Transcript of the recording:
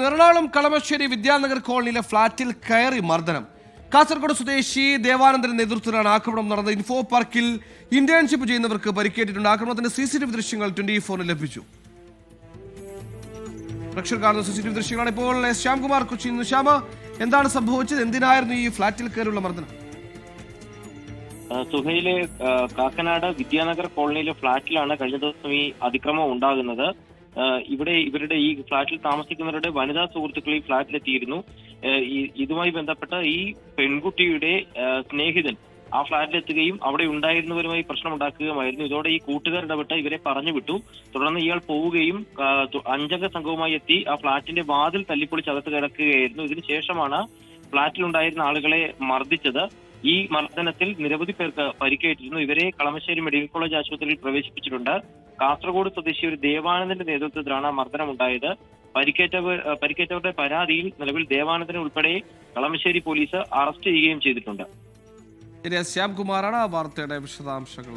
എറണാകുളം കളമശ്ശേരി വിദ്യാനഗർ കോളനിയിലെ ഫ്ളാറ്റിൽ കയറി മർദ്ദനം. കാസർഗോഡ് സ്വദേശി ദേവാനന്ദന്റെ നേതൃത്വത്തിലാണ് ആക്രമണം നടന്നത്. ഇൻഫോ പാർക്കിൽ ഇന്റേൺഷിപ്പ് ചെയ്യുന്നവർക്ക് പരിക്കേറ്റിട്ടുണ്ട്. ആക്രമണത്തിന്റെ CCTV ദൃശ്യങ്ങൾ 24 ലഭിച്ചു. പ്രേക്ഷകർ കാണുന്ന CCTV ദൃശ്യങ്ങളാണ്. ഇപ്പോൾ ശ്യാംകുമാർ കൊച്ചിയിൽ നിന്ന്. ശ്യാമ, എന്താണ് സംഭവിച്ചത്? എന്തിനായിരുന്നു ഈ ഫ്ളാറ്റിൽ കയറിയുള്ള മർദ്ദനം? സുഹൈലെ കാക്കനാട് വിദ്യാനഗർ കോളനിയിലെ ഫ്ളാറ്റിലാണ് കഴിഞ്ഞ ദിവസം ഈ അതിക്രമം ഉണ്ടാകുന്നത്. ഇവിടെ ഇവരുടെ ഈ ഫ്ളാറ്റിൽ താമസിക്കുന്നവരുടെ വനിതാ സുഹൃത്തുക്കൾ ഈ ഫ്ളാറ്റിലെത്തിയിരുന്നു. ഇതുമായി ബന്ധപ്പെട്ട ഈ പെൺകുട്ടിയുടെ സ്നേഹിതൻ ആ ഫ്ളാറ്റിലെത്തുകയും അവിടെ ഉണ്ടായിരുന്നവരുമായി പ്രശ്നമുണ്ടാക്കുകയുമായിരുന്നു. ഇതോടെ ഈ കൂട്ടുകാർ ഇടപെട്ട് ഇവരെ പറഞ്ഞു വിട്ടു. തുടർന്ന് ഇയാൾ പോവുകയും 5 അംഗ സംഘവുമായി എത്തി ആ ഫ്ളാറ്റിന്റെ വാതിൽ തല്ലിപ്പൊളിച്ച് അകത്ത് കിടക്കുകയായിരുന്നു. ഇതിനുശേഷമാണ് ഫ്ളാറ്റിലുണ്ടായിരുന്ന ആളുകളെ മർദ്ദിച്ചത്. ഈ മർദ്ദനത്തിൽ നിരവധി പേർക്ക് പരിക്കേറ്റിരുന്നു. ഇവരെ കളമശ്ശേരി മെഡിക്കൽ കോളേജ് ആശുപത്രിയിൽ പ്രവേശിപ്പിച്ചിട്ടുണ്ട്. കാസർഗോഡ് സ്വദേശി ഒരു ദേവാനന്ദന്റെ നേതൃത്വത്തിലാണ് മർദ്ദനം ഉണ്ടായത്. പരിക്കേറ്റവരുടെ പരാതിയിൽ നിലവിൽ ദേവാനന്ദനെ ഉൾപ്പെടെ കളമശ്ശേരി പോലീസ് അറസ്റ്റ് ചെയ്യുകയും ചെയ്തിട്ടുണ്ട്. ശ്യാംകുമാറാണ് ആ വാർത്തയുടെ വിശദാംശങ്ങൾ.